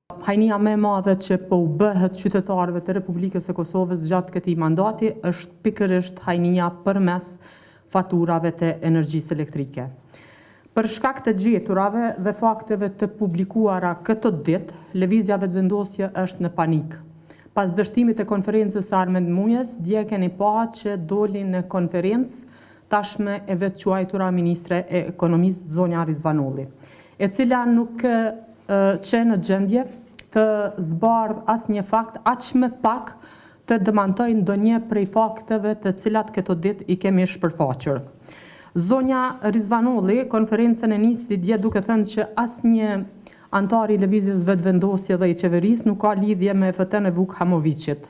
Hajnia më e madhe që po u bëhet qytetarëve të Republikës së Kosovës gjatë këtij mandati është pikërisht hajnia përmes faturave të energjisë elektrike. Për shkak të gjeturave dhe fakteve të publikuara këtë ditë, lëvizja vetëvendosje është në panik. Pas dështimit të konferencës së Armend Mujës, dje keni pa që doli në konferencë tashme e vetë quajtura Ministre e Ekonomisë Zonja Rizvanolli, e cila nuk që në gjendje të zbardh asnjë fakt, aq më pak të demantojë ndonjë prej fakteve të cilat këto ditë i kemi shpërfaqur. Zonja Rizvanolli konferencën e nisi dje duke thënë që asnjë antar i lëvizjes vetëvendosje dhe i qeverisë nuk ka lidhje me EFT-n e Vuk Hamoviqit.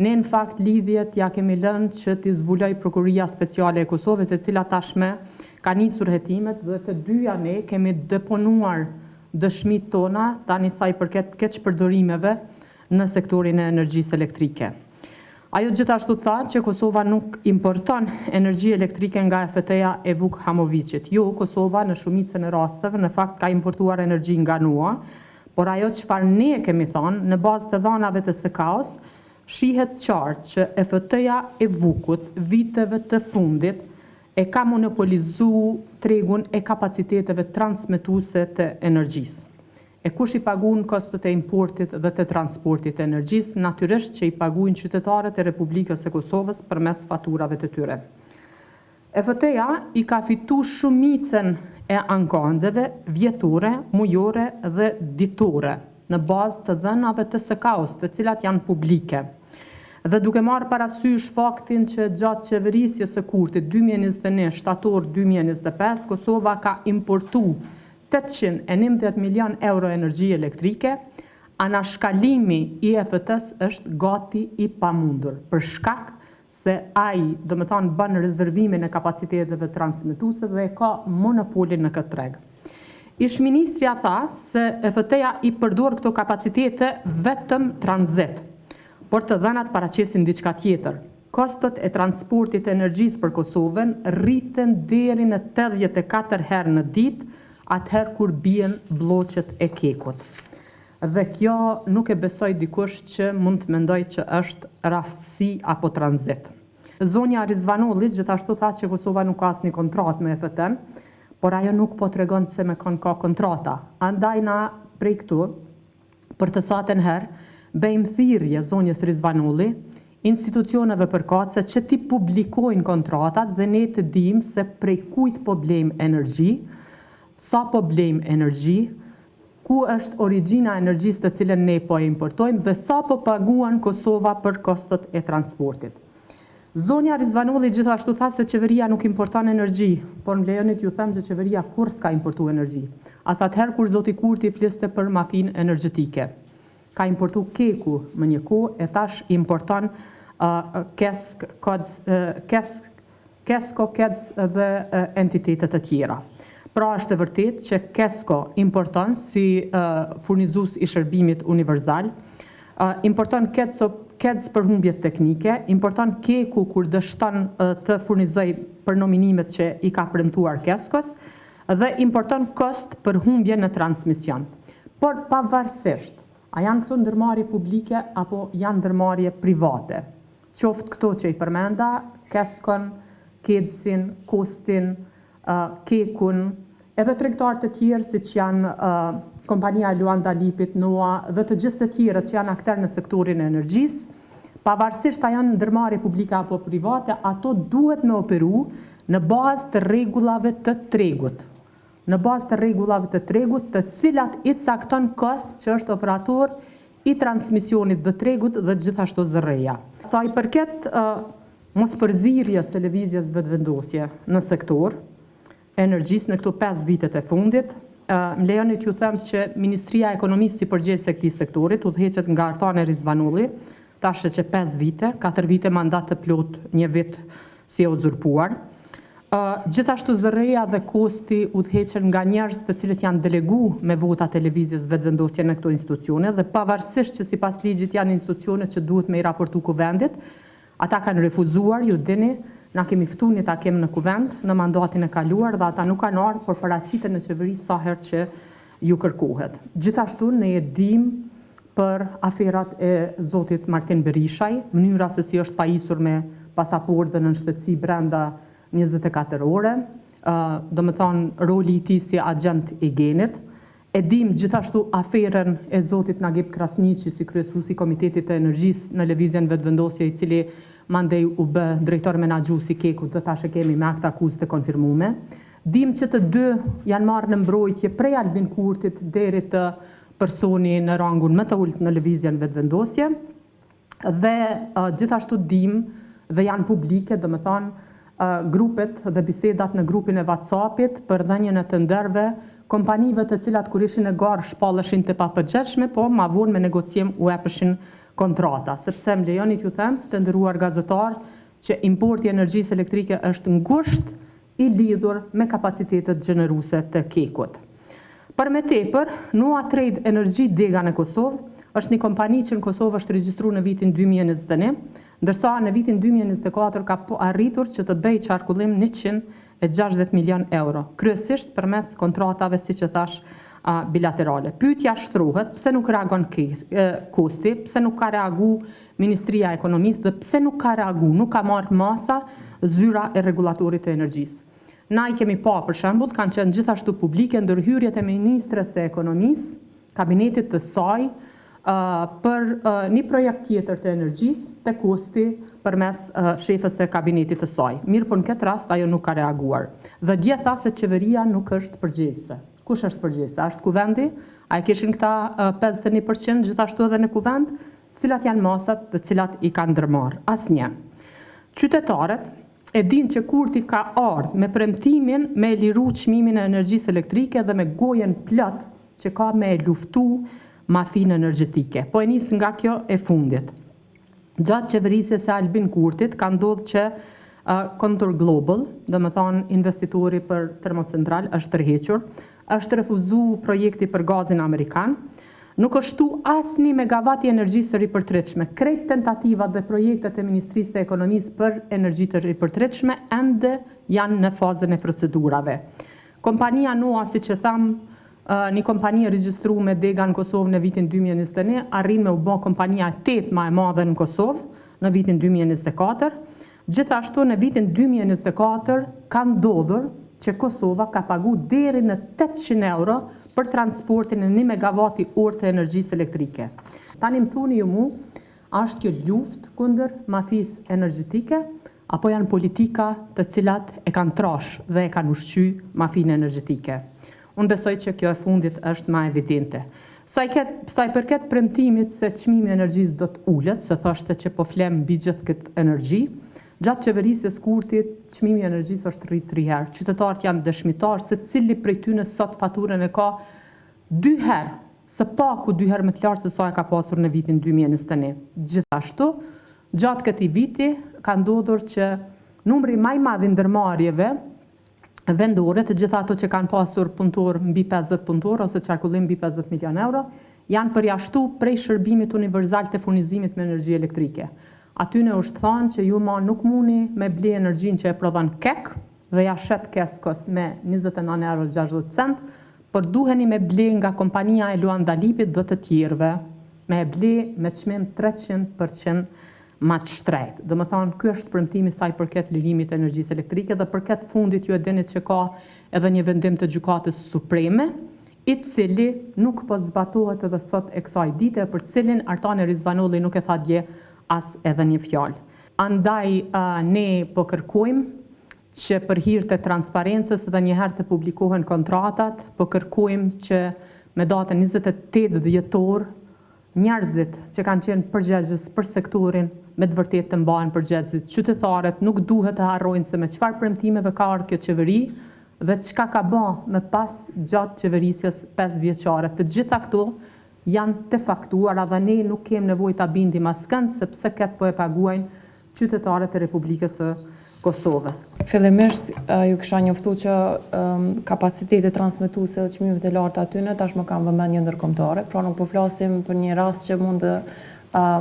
Ne në fakt lidhjet ja kemi lënë që t'i zbuloj Prokuria Speciale e Kosovës, e cila tashme ka nisur hetimet dhe të dyja ne kemi deponuar dëshmit tona tani sa i përket keq përdorimeve në sektorin e energjisë elektrike. Ajo gjithashtu tha që Kosova nuk importon energji elektrike nga EFT-ja e Vuk Hamoviqit. Jo, Kosova në shumicën e rasteve në fakt ka importuar energji nga NUA, por ajo çfarë ne kemi thënë në bazë të dhanave të SKA-s, shihet qartë që EFT-ja e Vukut viteve të fundit e ka monopolizu tregun e kapaciteteve transmetuese të energjisë. E kush i paguan kostot e importit dhe të transportit të energjisë, natyrisht që i paguajnë qytetarët e Republikës së Kosovës përmes faturave të tyre. EFT-ja i ka fitu shumicën e ankondeve vjetore, mujore dhe ditore në bazë të dhënave të SKA-s, të cilat janë publike. Dhe duke marrë parasysh faktin që gjatë qeverisjes së Kurtit 2021 shtator 2025, Kosova ka importu 811 milion euro energji elektrike, anashkalimi i EFT-s është gati i pamundur, për shkak se ai, do të thonë, bën rezervimin e kapaciteteve transmetuese dhe ka monopolin në këtë treg. Ish-ministria tha se EFT-ja i përdor këto kapacitete vetëm tranzit, por të dhënat paraqesin diçka tjetër. Kostot e transportit të energjisë për Kosovën rriten deri në 84 herë në ditë, atëherë kur bien bloqet e kekut. Dhe kjo nuk e besoj dikush që mund të mendoj që është rastësi apo tranzit. Zonja Rizvanolli gjithashtu tha që Kosova nuk ka asnjë kontratë me EFT-n, por ajo nuk po tregon se me kon ka kontrata. Andaj na prej këtu, për të satën herë, bëjmë thirrje zonjës Rizvanolli, institucioneve përkatëse që ti publikojnë kontratat dhe ne të dimë se prej kujt po blejmë energji, sa po blejmë energji, ku është origjina e energjisë të cilën ne po e importojmë dhe sa po paguan Kosova për kostot e transportit. Zonja Rizvanolli gjithashtu tha se qeveria nuk importon energji, por më lejoni t'ju them që qeveria kur s'ka importu energji. As atëherë kur zoti Kurti fliste për mafinë energjetike. Ka importu keku më një kohë, e tash importon Kesko, KEDS dhe entitetet të tjera. Pra është e vërtet që Kesko importon si furnizues i shërbimit universal, importon KEDS për humbjet teknike, importon keku kur dështon të furnizoj për nominimet që i ka premtuar Keskos, dhe importon kost për humbje në transmision. Por pavarësisht, a janë këto ndërmarrje publike apo janë ndërmarrje private? Qoftë këto që i përmenda, Keskon, KEDSin, Kostin, Kekun, edhe tregtarë të tjerë si që janë kompania Luanda Lipit, NOA dhe të gjithë të tjerë që janë akter në sektorin e energjisë, pavarësisht a janë ndërmarrje publike apo private, ato duhet me operu në bazë të rregullave të tregut. Në bazë të rregullave të tregut, të cilat i cakton KOS që është operator i transmisionit dhe tregut dhe gjithashtu zërreja. Sa i përket mospërzirjes së lëvizjes vetëvendosje në sektor energjisë në këto 5 vitet e fundit, më lejoni t'ju them që Ministria e Ekonomisë si përgjegjëse e këtij sektorit udhëheqet nga Artane Rizvanolli, tash që 5 vite, 4 vite mandat të plot, 1 vit si e uzurpuar. Gjithashtu zërreja dhe kosti udhëheqen nga njerëz të cilët janë delegu me vota të lëvizjes vetëvendosje në këto institucione dhe pavarësisht që sipas ligjit janë institucione që duhet me i raportu kuvendit, ata kanë refuzuar, ju dini, na kemi ftuar një takim në kuvend në mandatin e kaluar dhe ata nuk kanë ardhur, por paraqiten në qeveri sa herë që ju kërkohet. Gjithashtu ne e dim për aferat e zotit Martin Berishaj, mënyra se si është pajisur me pasaport dhe në shtetësi brenda 24 ore, do më thonë roli I tij si agent I genit. E dim gjithashtu aferën e zotit Nagib Krasniqi si kryesuesi I Komitetit të Energjisë në lëvizjen vetëvendosje I cili mandej u bë drejtor menaxhues I Kekut dhe tash e kemi me akt akuzë të konfirmuar. Dim që të dy janë marrë në mbrojtje prej Albin Kurtit deri të personi në rangun më të ulët në lëvizjen vetëvendosje dhe gjithashtu dim dhe janë publike, do më thonë grupet dhe bisedat në grupin e WhatsAppit për dhënien e tenderëve kompanive të cilat kur ishin e garë shpalleshin të papërgjeshme, po ma vonë me negocim u epeshin kontrata. Sepse më lejoni t'ju them, të nderuar gazetar, që importi I energjisë elektrike është ngushtë I lidhur me kapacitetet gjeneruse të Kekut. Për me tepër, Nua Trade Energy Dega në Kosovë është një kompani që në Kosovë është regjistruar në vitin 2021, ndërsa në vitin 2024 ka arritur që të bëjë qarkullim 160 milion euro, kryesisht përmes kontratave siç e thash bilaterale. Pyetja shtrohet, pse nuk reagon kosti, pse nuk ka reagu Ministria e Ekonomisë dhe pse nuk ka reagu, nuk ka marrë masa zyra e rregullatorit të energjisë. Na I kemi pa për shembull, kanë qenë gjithashtu publike ndërhyrjet e Ministres së Ekonomisë, kabinetit të saj, për një projekt tjetër të energjisë të kosti përmes shefës e kabinetit të saj. Mirë për në këtë rast ajo nuk ka reaguar. Dhe dje tha se qeveria nuk është përgjegjëse. Kush është përgjegjëse? Është kuvendi? A e kishin këta 51% gjithashtu edhe në kuvend? Cilat janë masat dhe cilat I kanë ndërmarrë? Asnjë. Qytetarët e din që Kurti ka ardhur me premtimin me liru çmimin e energjisë elektrike dhe me gojen plot që ka me luftu mafinë energjetike. Po e nis nga kjo e fundit. Gjatë qeverisjes së Albin Kurtit ka ndodhur që Contour Global, do më thonë investitori për termocentral, është tërhequr, është refuzuar projekti për gazin amerikan, nuk është shtu asnjë megavat I energjisë së ripërtritshme. Krejt tentativat dhe projektet e Ministrisë së Ekonomisë për energji të ripërtritshme ende janë në fazën e procedurave. Kompania Noa, siç e tham, një kompani e regjistruar me Dega në Kosovë në vitin 2021, arrin me u bë kompania 8 më e madhe në Kosovë në vitin 2024. Gjithashtu në vitin 2024 ka ndodhur që Kosova ka pagu deri në 800 euro për transportin e 1 megavati orë të energjisë elektrike. Tani më thuni ju mu, është kjo luftë kundër mafisë energjetike, apo janë politika të cilat e kanë trash dhe e kanë ushqy mafinë energjetike? Unë besoj që kjo e fundit është ma evidente. Sa I përket premtimit se çmimi I energjisë do të ulet, se thoshte që po flem mbi gjithë këtë energji, gjatë qeverisjes Kurtit, çmimi I energjisë është rrit 3 herë. Qytetarët janë dëshmitar se cili prej tyre sot faturën e ka 2 herë, së paku 2 herë më të lartë se sa e ka pasur në vitin 2021. Gjithashtu, gjatë këtij viti ka ndodhur që numri më I madh I ndërmarrjeve vendore, të gjitha ato që kanë pasur punëtor mbi 50 punëtor ose qarkullim mbi 50 milion euro, janë përjashtu prej shërbimit universal të furnizimit me energji elektrike. Aty ne është thënë që ju ma nuk muni me ble energjinë që e prodhon KEK dhe ja shet Keskos me 29,60 euro, por duheni me ble nga kompania e Luanda Lipit dhe të tjerëve, me ble me çmim 300% ma të shtrejt. Dhe më thonë, kjo është premtimi saj përket lirimit e energjisë elektrike dhe përket fundit ju e dinit që ka edhe një vendim të gjykatës supreme, I cili nuk po zbatohet edhe sot e kësaj dite, për cilin Artane Rizvanolli nuk e tha dje as edhe një fjalë. Andaj ne po kërkojmë që për hir të transparencës edhe njëherë të publikohen kontratat, po kërkojmë që me datën 28 dhjetor njerëzit që kanë qenë përgjegjës për sektorin me të vërtetë të mbahen përgjegjës. Qytetarët nuk duhet të harrojnë se me çfarë premtimeve ka ardhur kjo qeveri dhe çka ka bën më pas gjatë qeverisjes 5 vjeçare. Të gjitha këto janë të faktuara dhe ne nuk kemi nevojë ta bindim askënd sepse këtë po e paguajnë qytetarët e Republikës së Kosovës. Fillimisht ju kisha njoftu që kapacitetet transmetuese dhe çmimet e larta aty në tashmë kanë vëmendje ndërkombëtare, pra nuk po flasim për një rast që mund të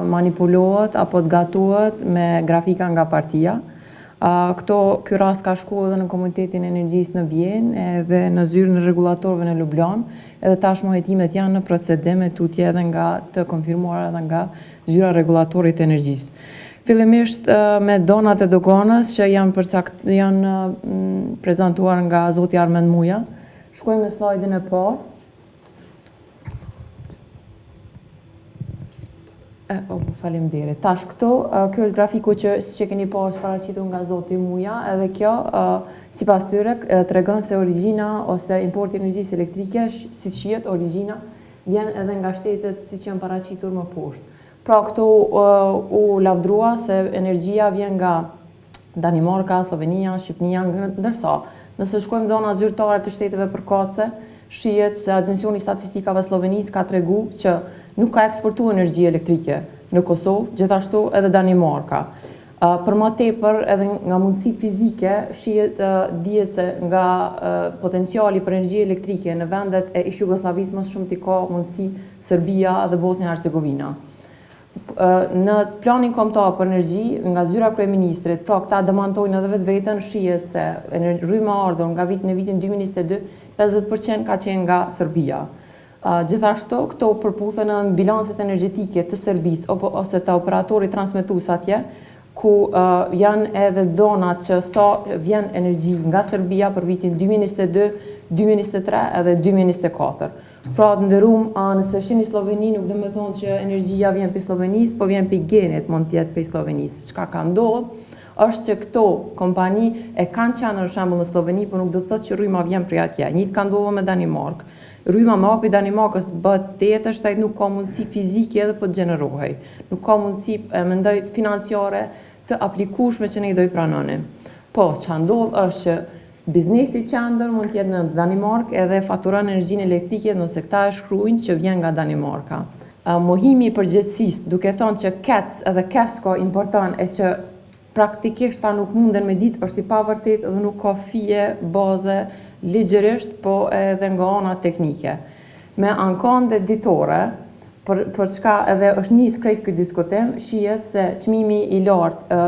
manipulohet apo të gatuhet me grafika nga partia. Ky rast ka shku edhe në Komunitetin e Energjisë në Vjenë edhe në zyrën e rregulatorëve në Ljubljanë, edhe tashmë hetimet janë në procedim e tutje edhe nga të konfirmuara edhe nga zyra rregullatorit të energjisë. Fillimisht me donat e doganës që janë prezantuar nga zoti Armend Muja. Shkojmë me slajdin e parë. Faleminderit. Tash këto, kjo është grafiku që keni parë paraqitur nga zoti Muja, edhe kjo sipas tyre tregon se origjina ose importi i energjisë elektrike, siç shihet, origjina vjen edhe nga shtetet siç janë paraqitur më poshtë. Pra këtu u lavdrua se energjia vjen nga Danimarka, Slovenia, Shqipnia, ndërsa nëse shkojmë zona zyrtare të shteteve përkatëse, shihet se Agjencioni i Statistikave Slovenisë ka tregu që nuk ka eksportuar energji elektrike në Kosovë, gjithashtu edhe Danimarka. Për më tepër edhe nga mundësitë fizike, dihet se nga potenciali për energji elektrike në vendet e ish Jugosllavisë më shumë t'i ka mundësi Serbia dhe Bosnia Hercegovina. Në planin kombëtar për energji nga zyra kryeministrit, pra këta demantojnë edhe vetveten, shihet se rryma ardhur nga në vitin 2022, 50% ka qenë nga Serbia. Gjithashtu këto përputhen në bilancet energjetike të Serbisë ose të operatorit transmetues atje, ku janë edhe donat që sa vjen energji nga Serbia për vitin 2022, 2023 edhe 2024. Pra të ndërum, nëse shini Sloveni, nuk dhe me thonë që energjia vjen për Slovenisë, po vjen për genit mund tjetë për Slovenisë. Çka ka ndodhë, është që këto kompani e kanë qenë në shembull në Sloveni, por nuk do të thotë që rryma vjen prej atje. Njëjtë ka ndodhur me Danimarkë. Rryma me hapi Danimarkës bëhet tetë, është ai nuk ka mundësi fizike edhe po të gjenerohej. Nuk ka mundësi mendoj financiare të aplikueshme që ne i do i pranonim. Po, ç'a ndodh është që biznesi qendër mund të jetë në Danimarkë edhe faturon energjinë elektrike nëse këta e shkruajnë që vjen nga Danimarka. Mohimi i përgjegjësisë, duke thënë që KEC edhe KESCO importon e që praktikisht ta nuk munden me ditë, është i pavërtet dhe nuk ka fije baze ligjërisht, po edhe nga ana teknike. Me ankande ditore, për çka edhe është nis krejt ky diskutim, shihet se çmimi i lartë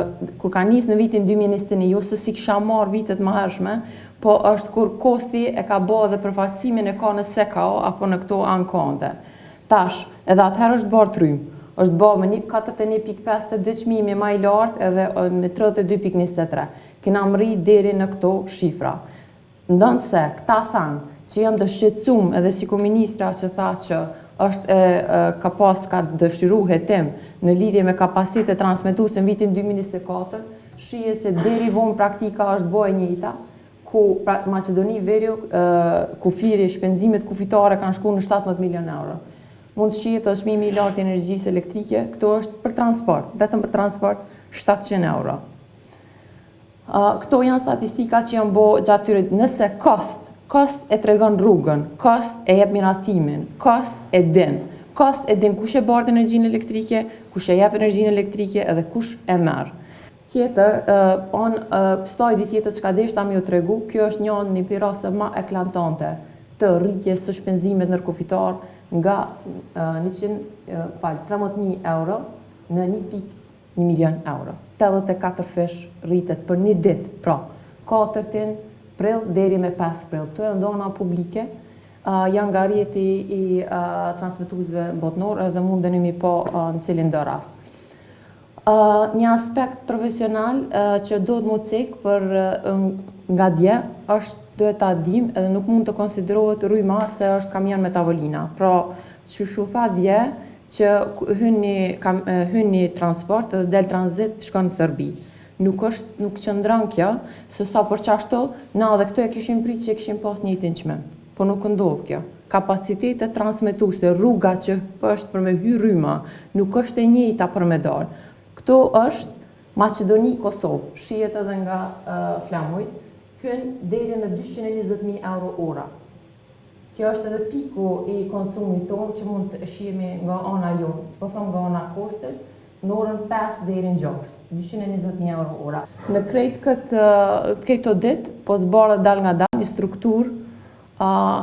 kur ka nis në vitin 2021, jo se si kisha marrë vitet më hershme, po është kur kosti e ka bërë dhe përfaqësimin e ka në SECAO apo në këto ankande. Tash, edhe atëherë është bërë trym. Është bërë me 41.52 çmimi më i lartë edhe me 32.23. Kena mri deri në këto shifra. Ndonse këta thanë që jam të shqetësuar edhe si ministra që tha që ka dëshiru hetim në lidhje me kapacitet transmetuese në vitin 2024, shihet se deri vonë praktika është bërë e njëjta, ku Maqedoni Veriu kufiri shpenzimet kufitare kanë shkuar në 17 milion euro. Mund të shihet edhe çmimi i lartë i energjisë elektrike, këto është për transport, vetëm për transport 700 euro. Këto janë statistika që janë bërë gjatë tyre, nëse Kost e tregon rrugën, kost e jep miratimin, kost e din kush e bardh energjinë elektrike, kush e jep energjinë elektrike edhe kush e merr. Tjetër, slajdi tjetër çka deshta më ju tregu, kjo është një raste më eklatante të rritjes së shpenzimit ndërkufitar nga 13.000 euro në 1.1 milion euro. 84 fish rritet për një ditë, pra 4 prill deri me 5 prill. Këto janë dona publike, janë nga rrjeti i transmetuesve botnor edhe mundeni mi po në cilin do rast. Një aspekt profesional që do të më cek për nga dje është duhet ta dim edhe nuk mund të konsiderohet rryma se është kamion me tavolina. Pra, që tha dje që hyn një transport edhe del tranzit shkon në Serbi. Nuk qëndron kjo, se sa për qashtu, na dhe këto e kishim prit që e kishim pas njëjtin çmim. Po nuk ndodh kjo. Kapacitetet transmetuese, rruga që është për me hyrë rryma, nuk është e njëjta për me dalë. Këto është Maqedoni, Kosovë, shihet edhe nga flamujt, hyn deri në 220.000 euro ora. Kjo është edhe piku i konsumit tonë që mund të shihemi nga ana jonë, s'po them nga ana kostit, në orën 5 deri në 6. 220.000 euro ora. Në krejt këto ditë, po zbarët dal nga dal një strukturë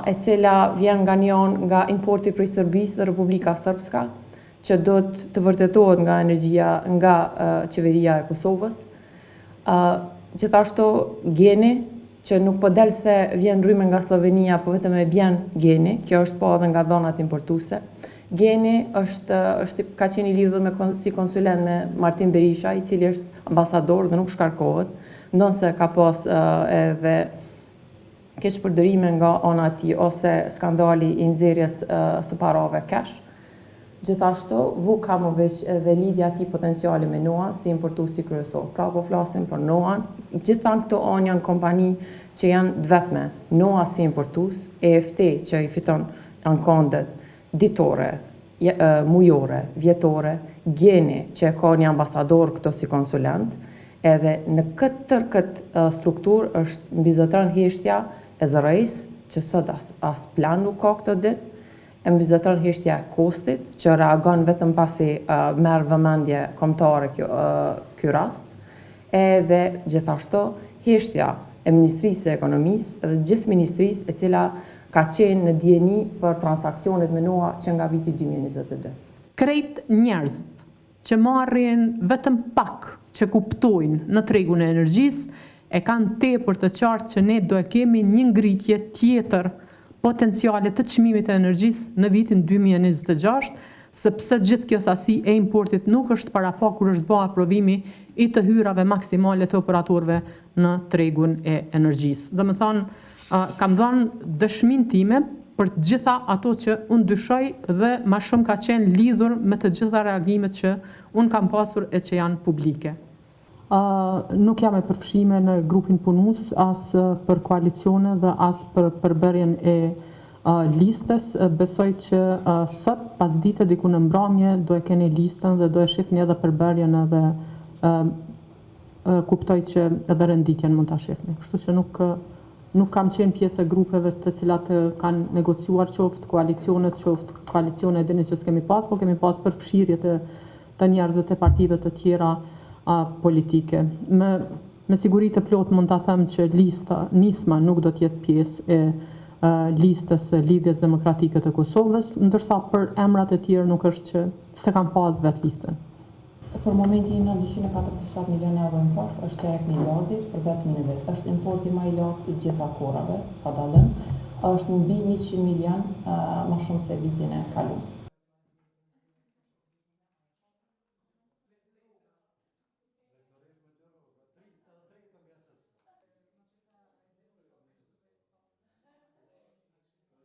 e cila vjen nga importi prej Serbisë dhe Republika Srpska, që do të vërtetohet nga energjia nga qeveria e Kosovës. Gjithashtu geni, që nuk po del se vjen rrymë nga Slovenia, po vetëm e bjen geni, kjo është po edhe nga dhonat importuese. Geni ka qenë i lidhur si konsulent me Martin Berisha, i cili është ambasador dhe nuk shkarkohet, ndonse ka pas edhe keqpërdorime nga ana e tij ose skandali i nxjerrjes së parave cash. Gjithashtu, vu ka më veç edhe lidhja ti potenciali me Noa si importuesi kryesor. Pra po flasim për Noan, gjithan këto anë janë kompani që janë vetme. Noa si importues, EFT që i fiton ankondet ditore, mujore, vjetore, Geni që e ka një ambasador këto si konsulent, edhe në këtë struktur është mbizotron heshtja e zërejs, që sot as plan nuk ka këtë ditë, e mbizotron heshtja e kostit, që reagon vetëm pasi merr vëmendje kombëtare ky rast, edhe gjithashtu heshtja e Ministrisë së Ekonomisë dhe gjithë ministrisë e cila ka qenë në dieni për transaksionet me Noa që nga viti 2022. Krejt njerëz që marrin vetëm pak që kuptojnë në tregun e energjisë e kanë tepër të qartë që ne do e kemi një ngritje tjetër potencialet të çmimit të energjisë në vitin 2026, sepse gjithë kjo sasi e importit nuk është parafo kur është bërë aprovimi i të hyrave maksimale të operatorëve në tregun e energjisë. Do të thonë, kam dhënë dëshminë time për të gjitha ato që unë dyshoj dhe më shumë ka qenë lidhur me të gjitha reagimet që unë kam pasur e që janë publike. Nuk jam e përfshime në grupin punues, as për koalicione dhe as për përbërjen e listës. Besoj që sot, pas dite diku në mbrëmje, do e keni listën dhe do e shihni edhe përbërjen edhe kuptoj që edhe renditjen mund ta shihni. Kështu që nuk kam qenë pjesë e grupeve të cilat kanë negociuar qoftë koalicionet, qoftë koalicione dini që s'kemi pas, po kemi pas përfshirjet të njerëzve të partive të tjera politike. Me siguri të plot mund ta them që lista nisma nuk do të jetë pjesë e listës së Lidhjes Demokratike të Kosovës, ndërsa për emrat e tjerë nuk është që se kanë pas vetë listën. Për momentin në 247 milion euro import është çerek miliardit për vetëm në vetë. Është importi më i lartë i gjitha kohërave, pa dallim. Është mbi 100 milion më shumë se vitin e kaluar.